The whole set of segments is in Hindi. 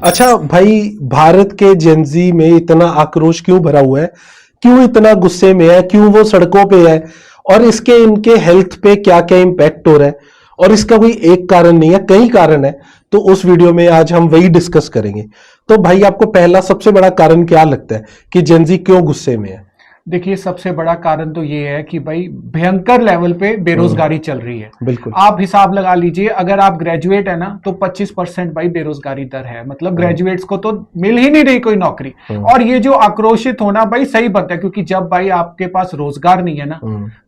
अच्छा भाई, भारत के जेनजी में इतना आक्रोश क्यों भरा हुआ है? क्यों इतना गुस्से में है? क्यों वो सड़कों पे है? और इसके इनके हेल्थ पे क्या क्या इम्पैक्ट हो रहा है? और इसका कोई एक कारण नहीं है, कई कारण है। तो उस वीडियो में आज हम वही डिस्कस करेंगे। तो भाई, आपको पहला सबसे बड़ा कारण क्या लगता है कि जेनजी क्यों गुस्से में है? देखिए, सबसे बड़ा कारण तो ये है कि भाई भयंकर लेवल पे बेरोजगारी चल रही है। बिल्कुल। आप हिसाब लगा लीजिए, अगर आप ग्रेजुएट है ना तो 25% भाई बेरोजगारी दर है। मतलब ग्रेजुएट्स को तो मिल ही नहीं रही कोई नौकरी। और ये जो आक्रोशित होना भाई सही बात है, क्योंकि जब भाई आपके पास रोजगार नहीं है ना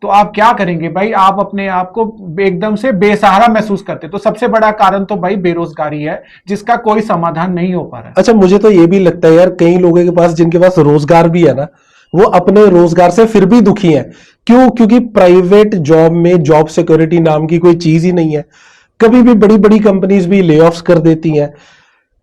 तो आप क्या करेंगे भाई? आप अपने आप को एकदम से बेसहारा महसूस करते। तो सबसे बड़ा कारण तो भाई बेरोजगारी है, जिसका कोई समाधान नहीं हो पा रहा है। अच्छा, मुझे तो ये भी लगता है यार, कई लोगों के पास जिनके पास रोजगार भी है ना, वो अपने रोजगार से फिर भी दुखी हैं। क्यों? क्योंकि प्राइवेट जॉब में जॉब सिक्योरिटी नाम की कोई चीज ही नहीं है। कभी भी बड़ी बड़ी कंपनीज भी ले ऑफ्स कर देती हैं।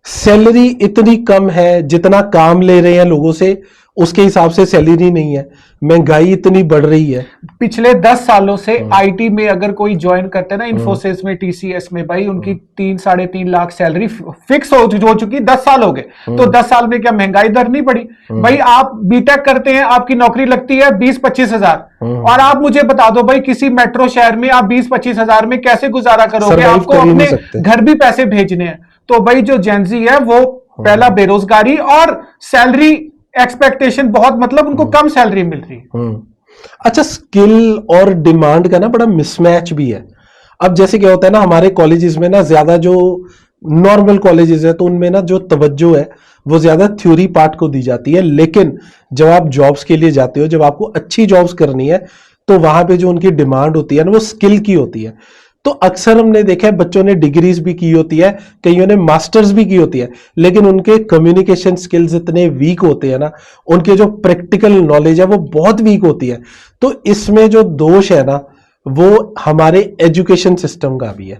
सैलरी इतनी कम है, जितना काम ले रहे हैं लोगों से उसके हिसाब से सैलरी नहीं है। महंगाई इतनी बढ़ रही है। पिछले 10 सालों से आईटी में अगर कोई ज्वाइन करते हैं ना, इन्फोसिस में, टीसीएस में, भाई उनकी 3-3.5 लाख सैलरी फिक्स हो चुकी। 10 साल हो गए। तो 10 साल में क्या महंगाई दर नहीं बढ़ी? भाई आप बीटेक करते हैं, आपकी नौकरी लगती है 20-25 हजार, और आप मुझे बता दो भाई, किसी मेट्रो शहर में आप 20-25 हजार में कैसे गुजारा करोगे? आपको अपने घर भी पैसे भेजने हैं। तो भाई जो जेनजी है वो पहला बेरोजगारी और सैलरी एक्सपेक्टेशन बहुत, मतलब उनको कम सैलरी मिल रही है। अच्छा, स्किल और डिमांड का ना बड़ा मिसमैच भी है। अब जैसे क्या होता है ना, हमारे कॉलेजेस में ना ज्यादा जो नॉर्मल कॉलेजेस है तो उनमें ना जो तवज्जो है वो ज्यादा थ्योरी पार्ट को दी जाती है। लेकिन जब आप जॉब्स के लिए जाते हो, जब आपको अच्छी जॉब्स करनी है, तो वहां पे जो उनकी डिमांड होती है ना, वो स्किल की होती है। तो अक्सर हमने देखा है, बच्चों ने डिग्रीज भी की होती है, कईयों ने मास्टर्स भी की होती है, लेकिन उनके कम्युनिकेशन स्किल्स इतने वीक होते हैं ना, उनके जो प्रैक्टिकल नॉलेज है वो बहुत वीक होती है। तो इसमें जो दोष है ना, वो हमारे एजुकेशन सिस्टम का भी है।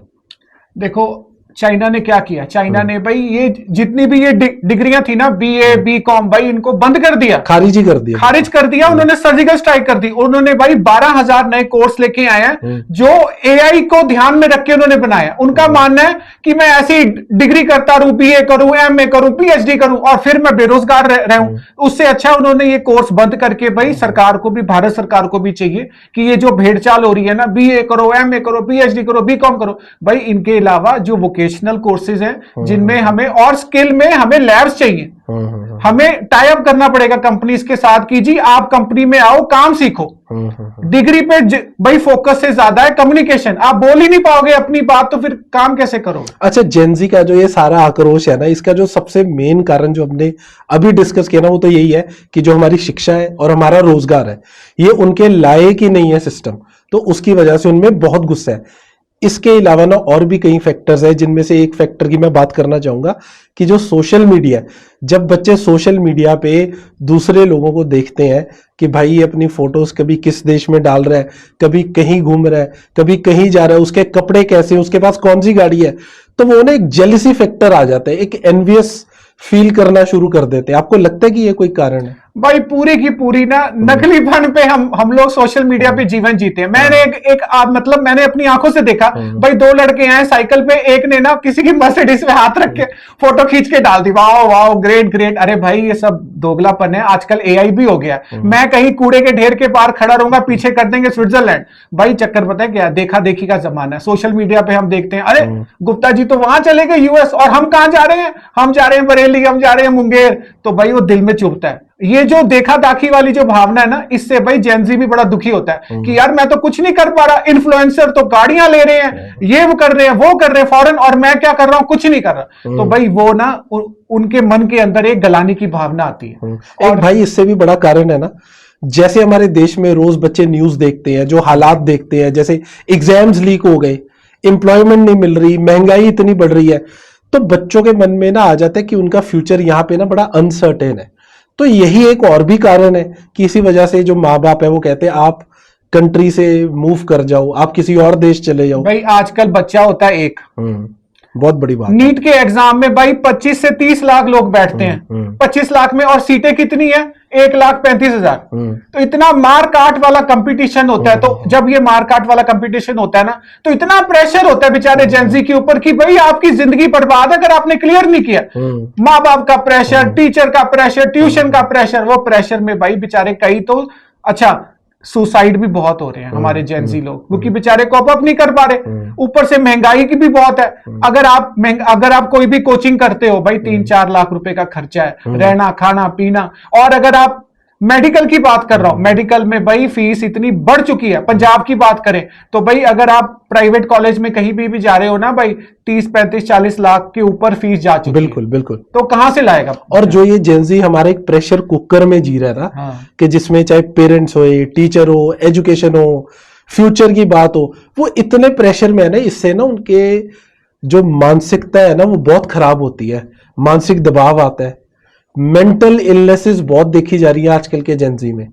देखो, चाइना ने क्या किया? चाइना ने भाई ये जितनी भी ये डिग्रियां थी ना, बीए, बीकॉम, भाई इनको बंद कर दिया, खारिज ही कर दिया, खारिज कर दिया। उन्होंने सर्जिकल स्ट्राइक कर दी। उन्होंने भाई 12,000 नए कोर्स लेके आए हैं, जो एआई को ध्यान में रख के उन्होंने बनाया। उनका मानना है कि मैं ऐसी डिग्री करता रहूं, बीए करूं, एमए करूं, पीएचडी करूं, और फिर मैं बेरोजगार रहूं। उससे अच्छा उन्होंने ये कोर्स बंद करके, भाई सरकार को भी, भारत सरकार को भी चाहिए कि ये जो भेड़चाल हो रही है ना, बीए करो, एमए करो, पीएचडी करो, बीकॉम करो, भाई इनके अलावा जो वोकेशनल कोर्सेज हैं, जिनमें हमें और स्किल में हमें लैब्स चाहिए, हमें टाई अप करना पड़ेगा कंपनीज के साथ कि जी आप कंपनी में आओ, काम सीखो। डिग्री पे भाई फोकस से ज्यादा है कम्युनिकेशन। आप बोल ही नहीं पाओगे अपनी बात तो फिर काम कैसे करोगे? अच्छा, जेनजी का जो ये सारा आक्रोश है ना, इसका जो सबसे मेन कारण जो हमने अभी डिस्कस किया ना, वो तो यही है कि जो हमारी शिक्षा है और हमारा रोजगार है, ये उनके लायक ही नहीं है सिस्टम। तो उसकी वजह से उनमें बहुत गुस्सा है। इसके अलावा ना और भी कई फैक्टर्स हैं, जिनमें से एक फैक्टर की मैं बात करना चाहूंगा कि जो सोशल मीडिया, जब बच्चे सोशल मीडिया पे दूसरे लोगों को देखते हैं कि भाई ये अपनी फोटोज कभी किस देश में डाल रहा है, कभी कहीं घूम रहा है, कभी कहीं जा रहा है, उसके कपड़े कैसे हैं, उसके पास कौन सी गाड़ी है, तो वो ना एक जेलसी फैक्टर आ जाता है, एक एनवियस फील करना शुरू कर देते हैं। आपको लगता है कि ये कोई कारण है? भाई पूरी की पूरी ना नकलीपन पे हम लोग सोशल मीडिया पे जीवन जीते हैं। मैंने मतलब मैंने अपनी आंखों से देखा, भाई 2 लड़के आए साइकिल पे, एक ने ना किसी की मर्सिडीज में हाथ रख के फोटो खींच के डाल दी। वाह वाह, ग्रेट ग्रेट। अरे भाई ये सब दोगलापन है। आजकल एआई भी हो गया। मैं कहीं कूड़े के ढेर के पार खड़ा रहूंगा, पीछे कर देंगे स्विट्जरलैंड। भाई चक्कर पता है क्या? देखा देखी का जमाना है। सोशल मीडिया पे हम देखते हैं, अरे गुप्ता जी तो वहां चले गए यूएस, और हम कहां जा रहे हैं? हम जा रहे हैं बरेली, हम जा रहे हैं मुंगेर। तो भाई वो दिल में चुभता है। ये जो देखा दाखी वाली जो भावना है ना, इससे भाई जेनजी भी बड़ा दुखी होता है कि यार मैं तो कुछ नहीं कर पा रहा। इन्फ्लुएंसर तो गाड़ियां ले रहे हैं, ये वो कर रहे हैं, वो कर रहे हैं फॉरेन, और मैं क्या कर रहा हूं? कुछ नहीं कर रहा। तो भाई वो ना उनके मन के अंदर एक गलानी की भावना आती है। और भाई इससे भी बड़ा कारण है ना, जैसे हमारे देश में रोज बच्चे न्यूज देखते हैं, जो हालात देखते हैं, जैसे एग्जाम्स लीक हो गए, एम्प्लॉयमेंट नहीं मिल रही, महंगाई इतनी बढ़ रही है, तो बच्चों के मन में ना आ जाता है कि उनका फ्यूचर यहाँ पे ना बड़ा अनसर्टेन है। तो यही एक और भी कारण है कि इसी वजह से जो माँ बाप है वो कहते हैं आप कंट्री से मूव कर जाओ, आप किसी और देश चले जाओ। भाई आजकल बच्चा होता है एक, बहुत बड़ी बात है। नीट के एग्जाम में भाई 25 से 30 लाख लोग बैठते हैं, 25 लाख में, और सीटें कितनी है? 1,35,000। तो इतना मार काट वाला कंपटीशन होता है। तो जब ये मार काट वाला कंपटीशन होता है ना, तो इतना प्रेशर होता है बेचारे जेंजी के ऊपर कि भाई आपकी जिंदगी बर्बाद है अगर आपने क्लियर नहीं किया। माँ बाप का प्रेशर, टीचर का प्रेशर, ट्यूशन का प्रेशर, वो प्रेशर में भाई बेचारे कई तो अच्छा सुसाइड भी बहुत हो रहे हैं हमारे जेंजी लोग, क्योंकि बेचारे कॉप अप नहीं कर पा रहे। ऊपर से महंगाई की भी बहुत है। अगर आप कोई भी कोचिंग करते हो भाई 3-4 लाख रुपए का खर्चा है, रहना खाना पीना। और अगर आप मेडिकल की बात कर रहा हूं, मेडिकल में भाई फीस इतनी बढ़ चुकी है। पंजाब की बात करें तो भाई अगर आप प्राइवेट कॉलेज में कहीं भी जा रहे हो ना भाई 30-35-40 लाख के ऊपर फीस जा चुकी है। बिल्कुल बिल्कुल। तो कहां से लाएगा? और जो ये जेंजी हमारे एक प्रेशर कुकर में जी रहा है ना, हाँ। कि जिसमें चाहे पेरेंट्स हो, टीचर हो, एजुकेशन हो, फ्यूचर की बात हो, वो इतने प्रेशर में है ना, इससे ना उनके जो मानसिकता है ना वो बहुत खराब होती है, मानसिक दबाव आता है। मेंटल इलनेसेस बहुत देखी जा रही है आजकल के जेंजी में,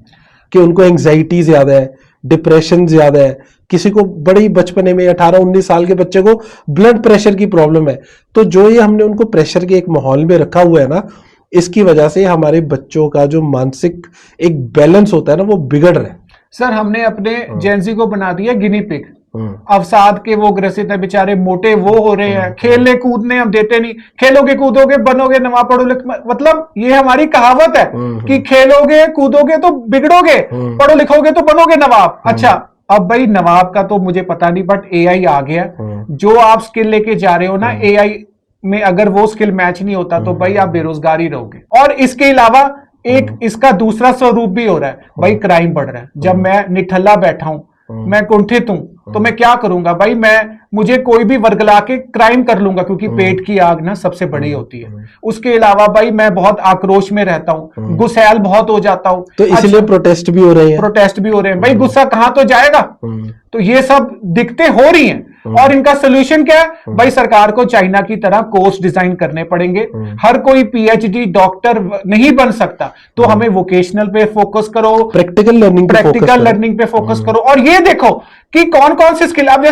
कि उनको एंजाइटी ज्यादा है, डिप्रेशन ज्यादा है। किसी को बड़ी बचपने में 18-19 साल के बच्चे को ब्लड प्रेशर की प्रॉब्लम है। तो जो ये हमने उनको प्रेशर के एक माहौल में रखा हुआ है ना, इसकी वजह से हमारे बच्चों का जो मानसिक एक बैलेंस होता है ना वो बिगड़ रहा है। सर हमने अपने जेंजी को बना दिया गिनी पिग। अवसाद के वो ग्रसित है बेचारे, मोटे वो हो रहे हैं, खेलने कूदने हम देते नहीं। खेलोगे कूदोगे बनोगे नवाब, पढ़ो मतलब ये हमारी कहावत है कि खेलोगे कूदोगे तो बिगड़ोगे, पढ़ो लिखोगे तो बनोगे नवाब। अच्छा अब भाई नवाब का तो मुझे पता नहीं, बट एआई आ गया। जो आप स्किल लेके जा रहे हो ना एआई में, अगर वो स्किल मैच नहीं होता तो भाई आप बेरोजगार ही रहोगे। और इसके अलावा एक इसका दूसरा स्वरूप भी हो रहा है भाई, क्राइम बढ़ रहा है। जब मैं निठल्ला बैठा हूं, मैं कुंठित हूं, तो मैं क्या करूंगा भाई, मुझे कोई भी वर्गला के क्राइम कर लूंगा, क्योंकि पेट की आग ना सबसे बड़ी होती है। उसके अलावा भाई मैं बहुत आक्रोश में रहता हूं, गुस्सैल बहुत हो जाता हूं, तो इसलिए प्रोटेस्ट भी हो रहे हैं। भाई गुस्सा कहां तो जाएगा। तो ये सब दिक्कतें हो रही हैं, और इनका सोल्यूशन क्या है भाई? सरकार को चाइना की तरह कोर्स डिजाइन करने पड़ेंगे। हर कोई पीएचडी डॉक्टर नहीं बन सकता, तो हमें वोकेशनल पे फोकस करो, प्रैक्टिकल लर्निंग पे फोकस करो। और ये देखो कि कौन कौन से स्किल, अब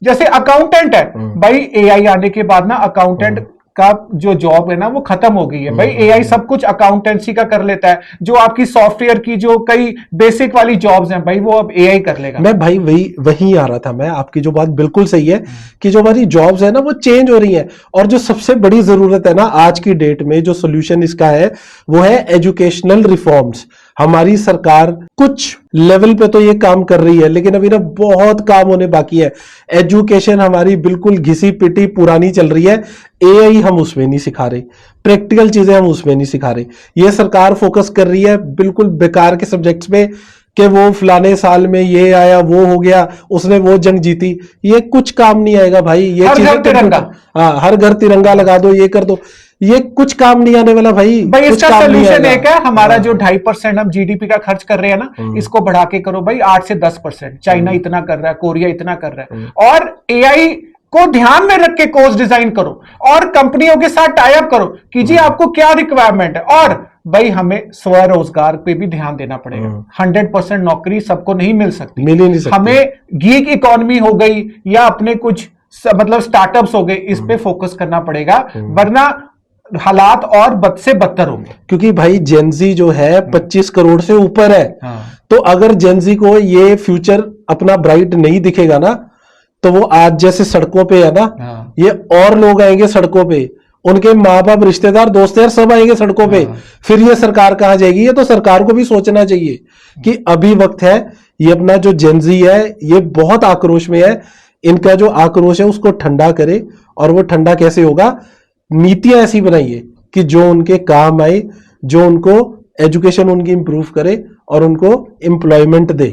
जैसे अकाउंटेंट है भाई, एआई आने के बाद ना अकाउंटेंट का जो जॉब है ना वो खत्म हो गई है भाई। एआई सब कुछ अकाउंटेंसी का कर लेता है। जो आपकी सॉफ्टवेयर की जो कई बेसिक वाली जॉब्स हैं भाई, वो अब एआई कर लेगा। मैं भाई वही आ रहा था मैं, आपकी जो बात बिल्कुल सही है कि जो हमारी जॉब्स है ना वो चेंज हो रही हैं। और जो सबसे बड़ी जरूरत है ना आज की डेट में, जो सोल्यूशन इसका है वो है एजुकेशनल रिफॉर्म्स। हमारी सरकार कुछ लेवल पे तो ये काम कर रही है, लेकिन अभी ना बहुत काम होने बाकी है। एजुकेशन हमारी बिल्कुल घिसी पिटी पुरानी चल रही है। एआई हम उसमें नहीं सिखा रहे, प्रैक्टिकल चीजें हम उसमें नहीं सिखा रहे। ये सरकार फोकस कर रही है बिल्कुल बेकार के सब्जेक्ट्स में, कि वो फलाने साल में ये आया, वो हो गया, उसने वो जंग जीती। ये कुछ काम नहीं आएगा भाई। ये हर घर तिरंगा, हाँ हर घर तिरंगा लगा दो, ये कर दो, ये कुछ काम नहीं आने वाला भाई। इसका सोल्यूशन एक है, हमारा जो 2.5% हम जीडीपी का खर्च कर रहे हैं ना, इसको बढ़ा के करो भाई 8 से 10%। चाइना इतना कर रहा है, कोरिया इतना कर रहा है। और एआई को ध्यान में रख के कोर्स डिजाइन करो, और कंपनियों के साथ टाई अप करो कि जी आपको क्या रिक्वायरमेंट है। और भाई हमें स्वरोजगार पे भी ध्यान देना पड़ेगा। 100% नौकरी सबको नहीं मिल सकती, मिल ही नहीं सकती। हमें गीग इकोनॉमी हो गई या अपने कुछ मतलब स्टार्टअप्स हो गए, इस पे फोकस करना पड़ेगा, वरना हालात और बद से बदतर होंगे। क्योंकि भाई जेंजी जो है 25 करोड़ से ऊपर है। तो अगर जेंजी को ये फ्यूचर अपना ब्राइट नहीं दिखेगा ना, तो वो आज जैसे सड़कों पे है ना, ये और लोग आएंगे सड़कों पे, उनके माँ बाप रिश्तेदार दोस्त यार सब आएंगे सड़कों पे। फिर ये सरकार कहां जाएगी? ये तो सरकार को भी सोचना चाहिए कि अभी वक्त है, ये अपना जो जेंजी है ये बहुत आक्रोश में है, इनका जो आक्रोश है उसको ठंडा करे। और वो ठंडा कैसे होगा? नीतियां ऐसी बनाइए कि जो उनके काम आए, जो उनको एजुकेशन उनकी इंप्रूव करे और उनको एम्प्लॉयमेंट दे।